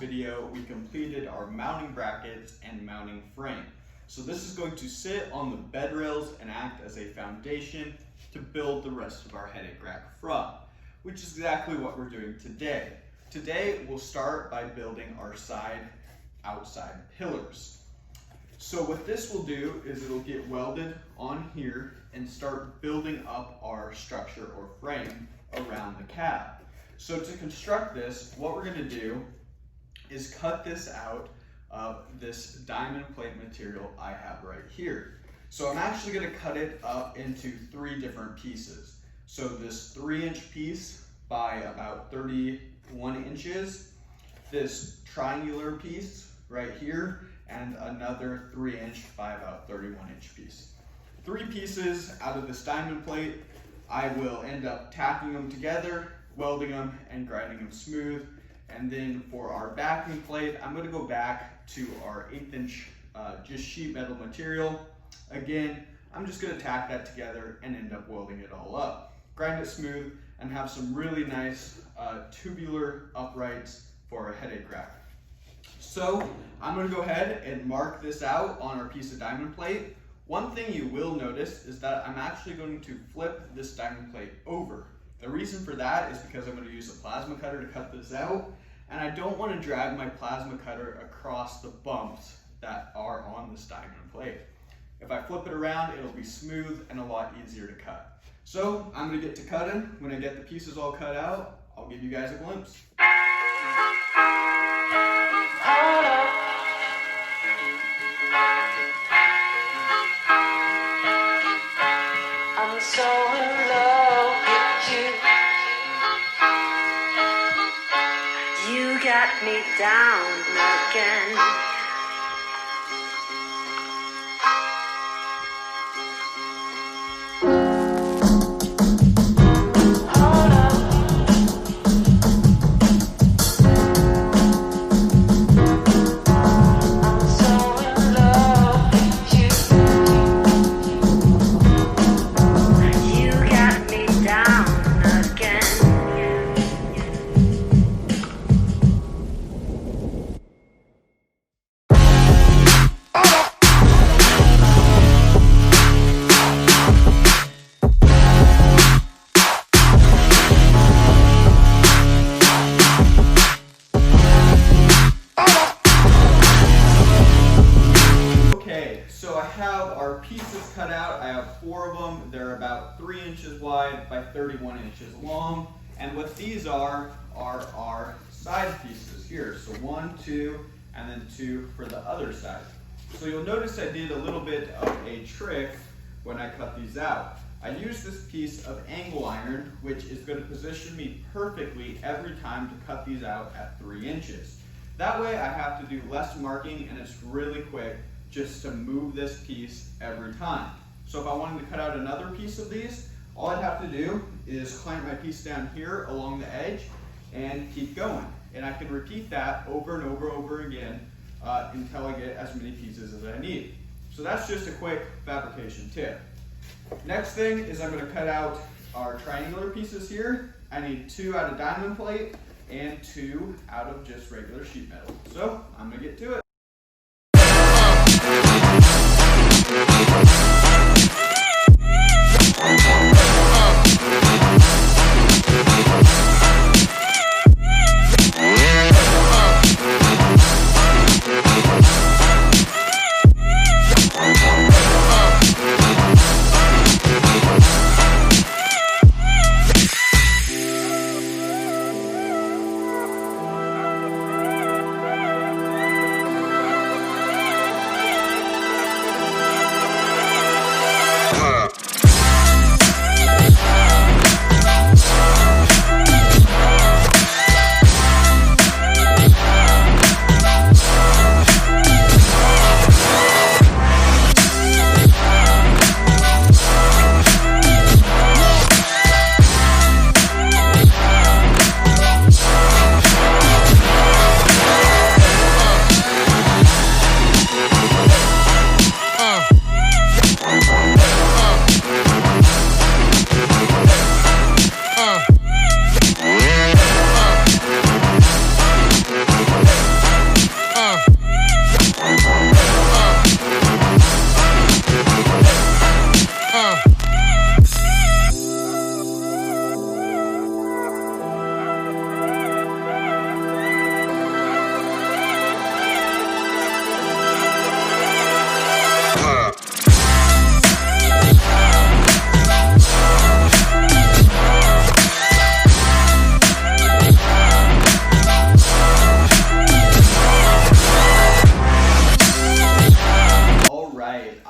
video, we completed our mounting brackets and mounting frame. So this is going to sit on the bed rails and act as a foundation to build the rest of our headache rack from, which is exactly what we're doing today. Today, we'll start by building our outside pillars. So what this will do is it'll get welded on here and start building up our structure or frame around the cab. So to construct this, what we're gonna do is cut this out of this diamond plate material I have right here. So I'm actually gonna cut it up into 3 different pieces. So this 3-inch piece by about 31 inches, this triangular piece right here, and another 3-inch by about 31-inch piece. 3 pieces out of this diamond plate. I will end up tacking them together, welding them, and grinding them smooth. And then for our backing plate, I'm gonna go back to our 1/8-inch just sheet metal material. Again, I'm just gonna tack that together and end up welding it all up. Grind it smooth and have some really nice tubular uprights for a headache rack. So I'm gonna go ahead and mark this out on our piece of diamond plate. One thing you will notice is that I'm actually going to flip this diamond plate over. The reason for that is because I'm going to use a plasma cutter to cut this out, and I don't want to drag my plasma cutter across the bumps that are on this diamond plate. If I flip it around, it'll be smooth and a lot easier to cut. So I'm going to get to cutting. When I get the pieces all cut out, I'll give you guys a glimpse. I'm so in love with you. You got me down again. So I have our pieces cut out. I have 4 of them. They're about 3 inches wide by 31 inches long. And what these are our side pieces here. So 1, 2, and then 2 for the other side. So you'll notice I did a little bit of a trick when I cut these out. I used this piece of angle iron, which is going to position me perfectly every time to cut these out at 3 inches. That way I have to do less marking and it's really quick just to move this piece every time. So if I wanted to cut out another piece of these, all I'd have to do is clamp my piece down here along the edge and keep going. And I can repeat that over and over again until I get as many pieces as I need. So that's just a quick fabrication tip. Next thing is I'm going to cut out our triangular pieces here. I need 2 out of diamond plate and 2 out of just regular sheet metal. So I'm going to get to it.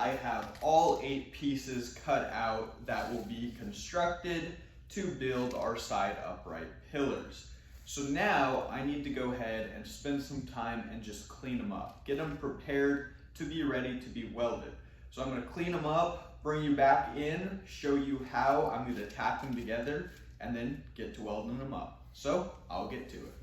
I have all 8 pieces cut out that will be constructed to build our side upright pillars. So now I need to go ahead and spend some time and just clean them up, get them prepared to be ready to be welded. So I'm going to clean them up, bring you back in, show you how I'm going to tack them together, and then get to welding them up. So I'll get to it.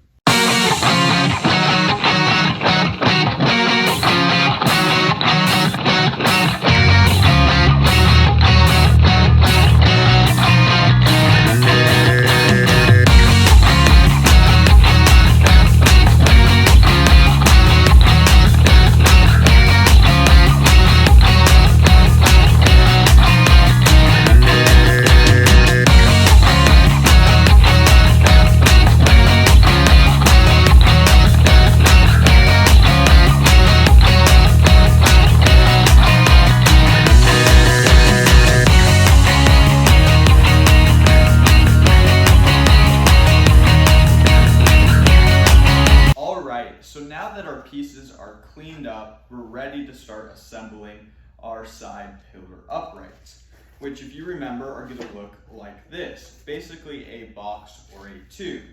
So now that our pieces are cleaned up, we're ready to start assembling our side pillar uprights, which if you remember are going to look like this, basically a box or a tube.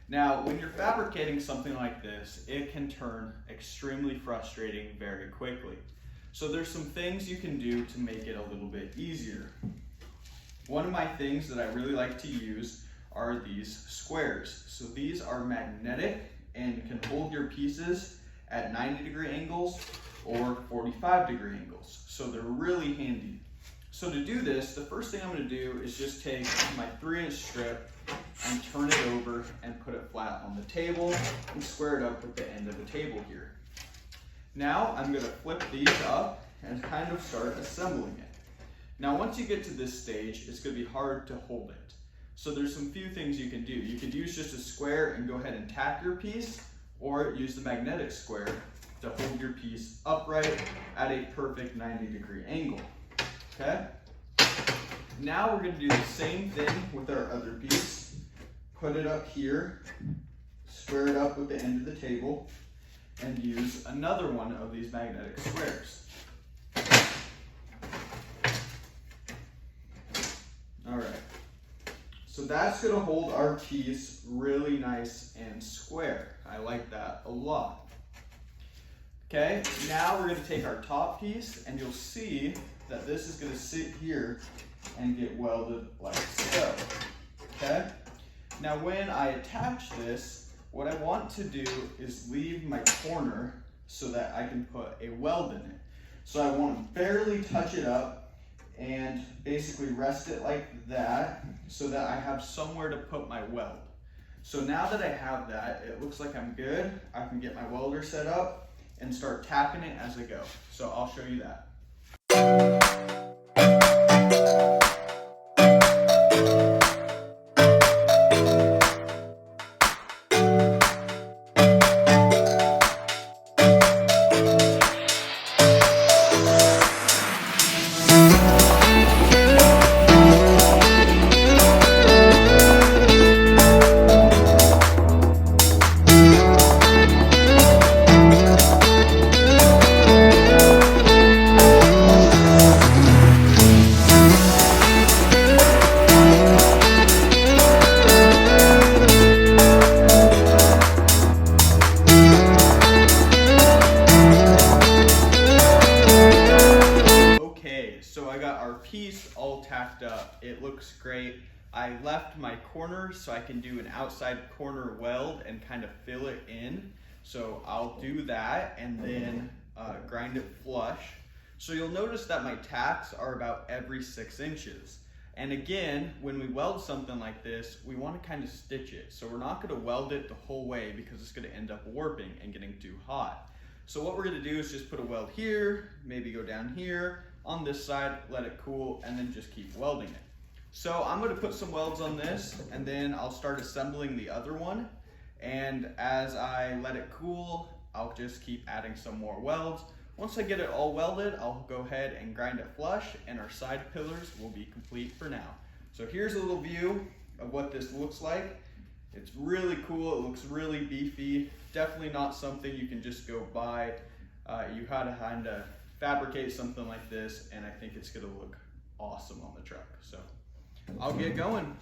Now, when you're fabricating something like this, it can turn extremely frustrating very quickly. So there's some things you can do to make it a little bit easier. One of my things that I really like to use are these squares. So these are magnetic and can hold your pieces at 90-degree angles or 45-degree angles. So they're really handy. So to do this, the first thing I'm going to do is just take my 3-inch strip and turn it over and put it flat on the table and square it up with the end of the table here. Now I'm going to flip these up and kind of start assembling it. Now once you get to this stage, it's going to be hard to hold it. So there's some few things you can do. You could use just a square and go ahead and tack your piece, or use the magnetic square to hold your piece upright at a perfect 90-degree angle. Okay? Now we're going to do the same thing with our other piece. Put it up here, square it up with the end of the table, and use another one of these magnetic squares. All right. So that's going to hold our piece really nice and square. I like that a lot. Okay, now we're going to take our top piece, and you'll see that this is going to sit here and get welded like so. Okay, now when I attach this, what I want to do is leave my corner so that I can put a weld in it. So I want to barely touch it up and basically rest it like that so that I have somewhere to put my weld. So now that I have that, it looks like I'm good. I can get my welder set up and start tapping it as I go. So I'll show you that. Piece all tacked up. It looks great. I left my corner so I can do an outside corner weld and kind of fill it in. So I'll do that and then grind it flush. So you'll notice that my tacks are about every 6 inches. And again, when we weld something like this, we want to kind of stitch it. So we're not going to weld it the whole way because it's going to end up warping and getting too hot. So what we're going to do is just put a weld here, maybe go down here, on this side, let it cool, and then just keep welding it. So I'm going to put some welds on this, and then I'll start assembling the other one. And as I let it cool, I'll just keep adding some more welds. Once I get it all welded, I'll go ahead and grind it flush, and our side pillars will be complete for now. So here's a little view of what this looks like. It's really cool, it looks really beefy. Definitely not something you can just go buy. You gotta kind of fabricate something like this, and I think it's gonna look awesome on the truck. So I'll get going.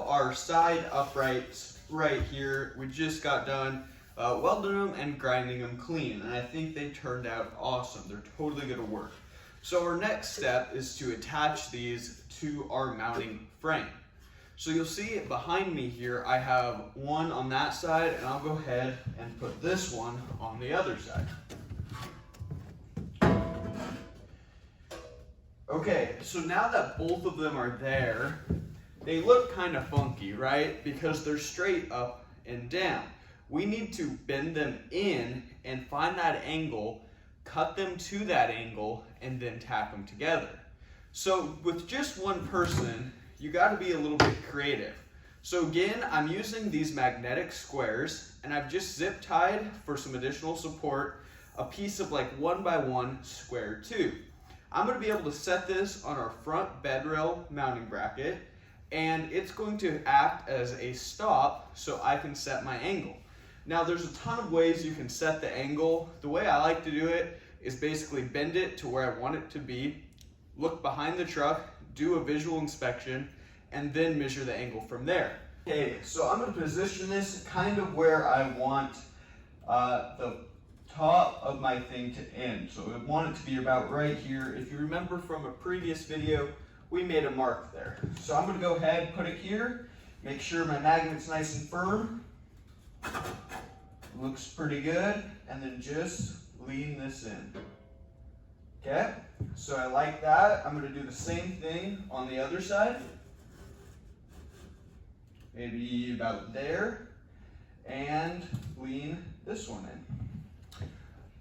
Our side uprights right here. We just got done welding them and grinding them clean, and I think they turned out awesome. They're totally gonna work. So our next step is to attach these to our mounting frame. So you'll see behind me here, I have one on that side, and I'll go ahead and put this one on the other side. Okay, so now that both of them are there, they look kind of funky, right? Because they're straight up and down. We need to bend them in and find that angle, cut them to that angle, and then tack them together. So with just one person, you gotta be a little bit creative. So again, I'm using these magnetic squares, and I've just zip tied, for some additional support, a piece of like 1x1 square tube. I'm gonna be able to set this on our front bed rail mounting bracket, and it's going to act as a stop so I can set my angle. Now there's a ton of ways you can set the angle. The way I like to do it is basically bend it to where I want it to be, look behind the truck, do a visual inspection, and then measure the angle from there. Okay, so I'm gonna position this kind of where I want the top of my thing to end. So I want it to be about right here. If you remember from a previous video, we made a mark there. So I'm gonna go ahead and put it here, make sure my magnet's nice and firm. Looks pretty good, and then just lean this in. Okay, so I like that. I'm gonna do the same thing on the other side. Maybe about there, and lean this one in.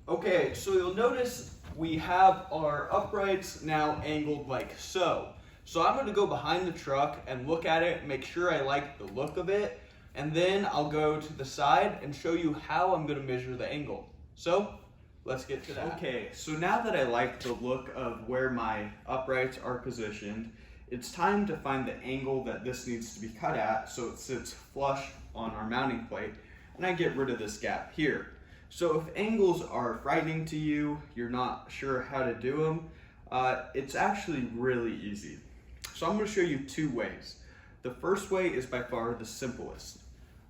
Okay, so you'll notice we have our uprights now angled like so. So I'm gonna go behind the truck and look at it, make sure I like the look of it, and then I'll go to the side and show you how I'm gonna measure the angle. So let's get to that. Okay, so now that I like the look of where my uprights are positioned, it's time to find the angle that this needs to be cut at so it sits flush on our mounting plate, and I get rid of this gap here. So if angles are frightening to you, you're not sure how to do them, it's actually really easy. So I'm going to show you two ways. The first way is by far the simplest.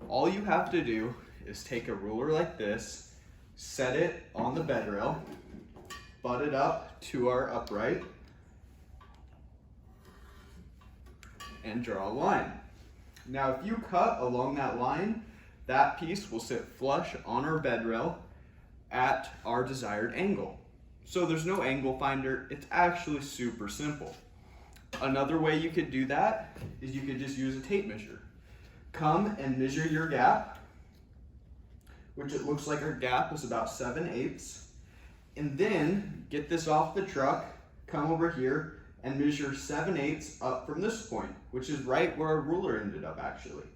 All you have to do is take a ruler like this, set it on the bed rail, butt it up to our upright, and draw a line. Now if you cut along that line, that piece will sit flush on our bed rail at our desired angle. So there's no angle finder, it's actually super simple. Another way you could do that is you could just use a tape measure. Come and measure your gap, which it looks like our gap is about 7/8, and then get this off the truck, come over here and measure 7/8 up from this point, which is right where our ruler ended up actually.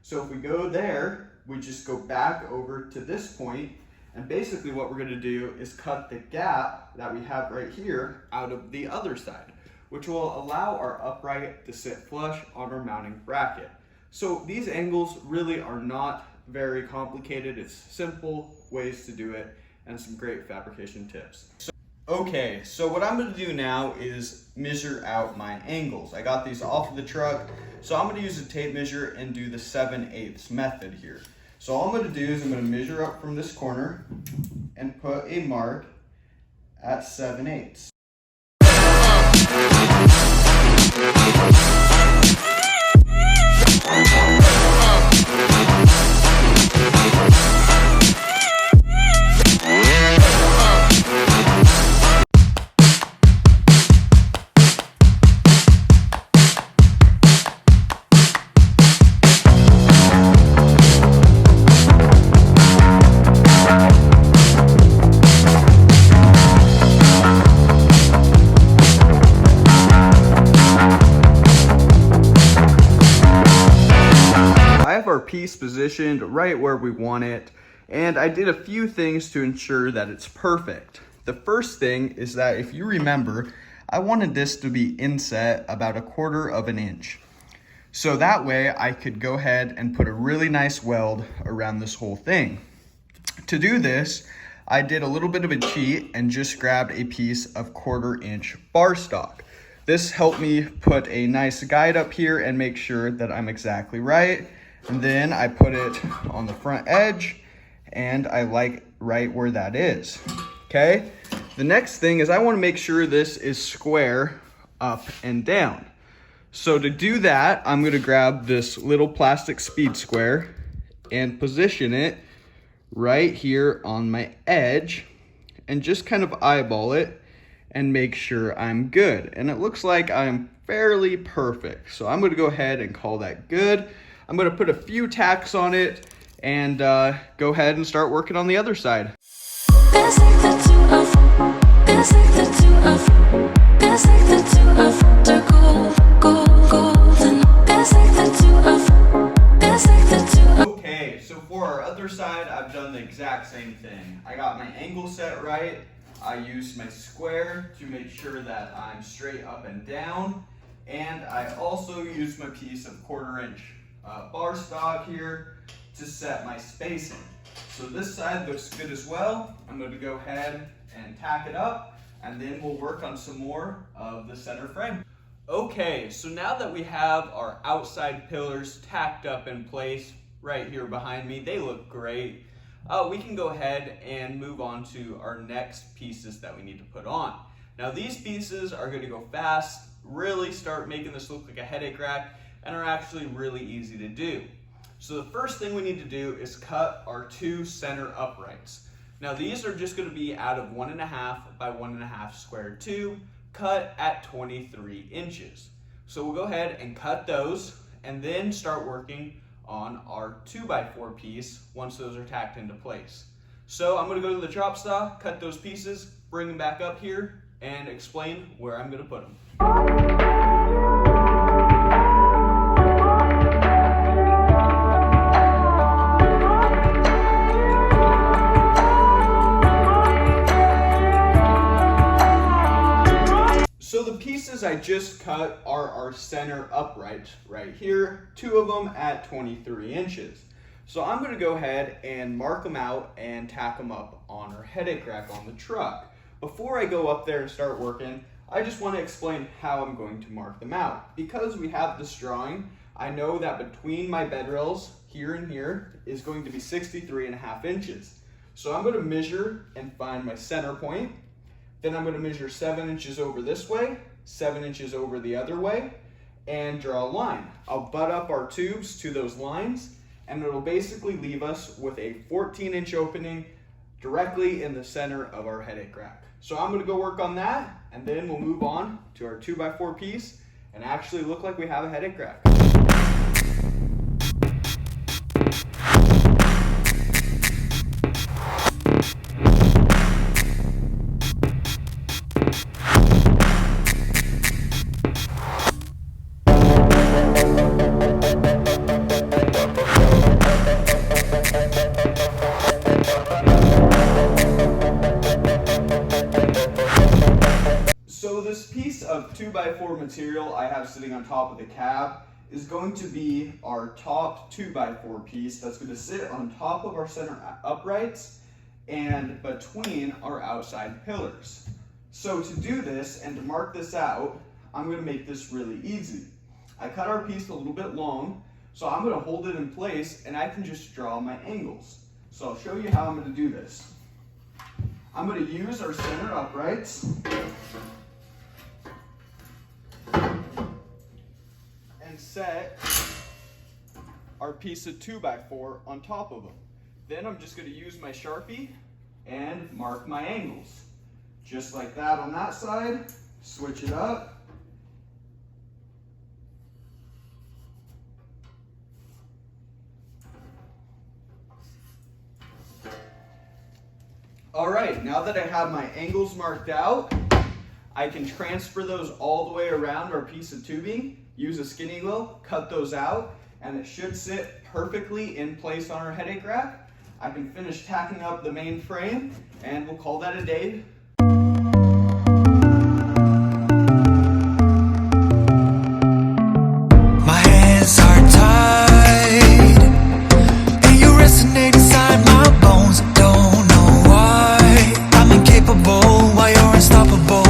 So if we go there, we just go back over to this point, and basically what we're gonna do is cut the gap that we have right here out of the other side, which will allow our upright to sit flush on our mounting bracket. So these angles really are not very complicated. It's simple ways to do it and some great fabrication tips. Okay, so what I'm gonna do now is measure out my angles. I got these off of the truck, so I'm gonna use a tape measure and do the 7/8 method here. So all I'm gonna do is I'm gonna measure up from this corner and put a mark at 7/8. Our piece positioned right where we want it, and I did a few things to ensure that it's perfect. The first thing is that if you remember, I wanted this to be inset about 1/4 of an inch. So that way I could go ahead and put a really nice weld around this whole thing. To do this, I did a little bit of a cheat and just grabbed a piece of 1/4 inch bar stock. This helped me put a nice guide up here and make sure that I'm exactly right. And then I put it on the front edge, and I like right where that is, okay? The next thing is I wanna make sure this is square up and down. So to do that, I'm gonna grab this little plastic speed square and position it right here on my edge and just kind of eyeball it and make sure I'm good. And it looks like I'm fairly perfect. So I'm gonna go ahead and call that good. I'm gonna put a few tacks on it and go ahead and start working on the other side. Okay, so for our other side, I've done the exact same thing. I got my angle set right. I used my square to make sure that I'm straight up and down. And I also used my piece of 1/4 inch bar stock here to set my spacing. So this side looks good as well. I'm going to go ahead and tack it up, and then we'll work on some more of the center frame. Okay, so now that we have our outside pillars tacked up in place right here behind me, they look great. We can go ahead and move on to our next pieces that we need to put on. Now these pieces are going to go fast, really start making this look like a headache rack, and are actually really easy to do. So the first thing we need to do is cut our 2 center uprights. Now these are just going to be out of 1.5 by 1.5 square tube, cut at 23 inches. So we'll go ahead and cut those and then start working on our 2x4 piece once those are tacked into place. So I'm going to go to the chop saw, cut those pieces, bring them back up here, and explain where I'm going to put them. So the pieces I just cut are our center uprights right here, 2 of them at 23 inches. So I'm going to go ahead and mark them out and tack them up on our headache rack on the truck. Before I go up there and start working, I just want to explain how I'm going to mark them out. Because we have this drawing, I know that between my bed rails here and here is going to be 63.5 inches. So I'm going to measure and find my center point. Then I'm going to measure 7 inches over this way, 7 inches over the other way, and draw a line. I'll butt up our tubes to those lines, and it'll basically leave us with a 14-inch opening directly in the center of our headache rack. So I'm going to go work on that, and then we'll move on to our 2x4 piece and actually look like we have a headache rack. So this piece of 2x4 material I have sitting on top of the cab is going to be our top 2x4 piece that's going to sit on top of our center uprights and between our outside pillars. So to do this and to mark this out, I'm going to make this really easy. I cut our piece a little bit long, so I'm going to hold it in place and I can just draw my angles. So I'll show you how I'm going to do this. I'm going to use our center uprights and set our piece of 2x4 on top of them. Then I'm just going to use my Sharpie and mark my angles. Just like that on that side, switch it up. All right, now that I have my angles marked out, I can transfer those all the way around our piece of tubing, use a skinny wheel, cut those out, and it should sit perfectly in place on our headache rack. I can finish tacking up the main frame, and we'll call that a day. My hands are tied, and you resonate inside my bones. Don't know why I'm incapable while you're unstoppable.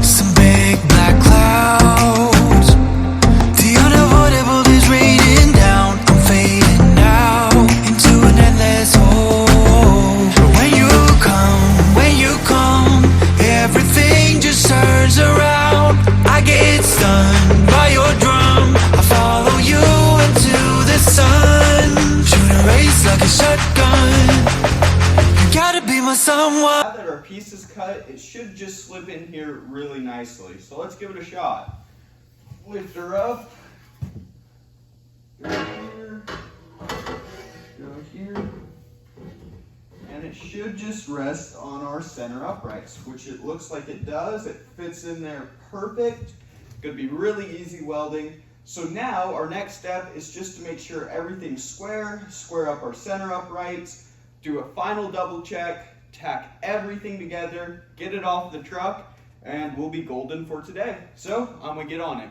Some big black clouds, the unavoidable is raining down. I'm fading out into an endless hole. But when you come, everything just turns around. I get stunned by your drum. I follow you into the sun. Shoot a race like a shotgun. You gotta be my someone. Now that our piece is cut, it should just slip in here really nicely. So let's give it a shot. Lift her up. Go here. Go here. And it should just rest on our center uprights, which it looks like it does. It fits in there perfect. Gonna be really easy welding. So now our next step is just to make sure everything's square up our center uprights, do a final double check, tack everything together, get it off the truck, and we'll be golden for today. So I'm gonna get on it.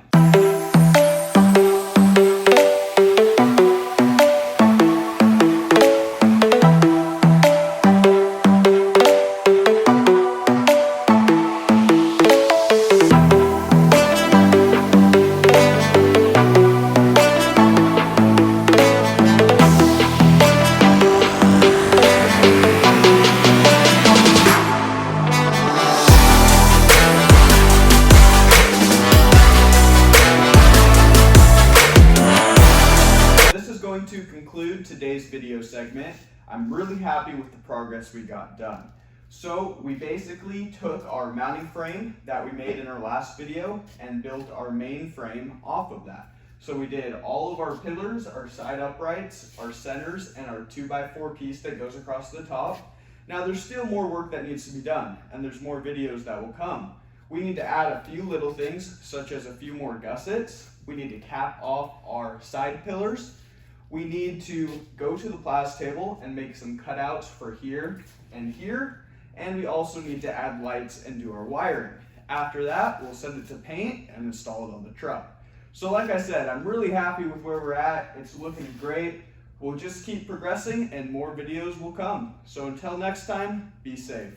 To conclude today's video segment, I'm really happy with the progress we got done. So we basically took our mounting frame that we made in our last video and built our main frame off of that. So we did all of our pillars, our side uprights, our centers, and our 2x4 piece that goes across the top. Now there's still more work that needs to be done, and there's more videos that will come. We need to add a few little things, such as a few more gussets. We need to cap off our side pillars. We need to go to the plas table and make some cutouts for here and here. And we also need to add lights and do our wiring. After that, we'll send it to paint and install it on the truck. So like I said, I'm really happy with where we're at. It's looking great. We'll just keep progressing and more videos will come. So until next time, be safe.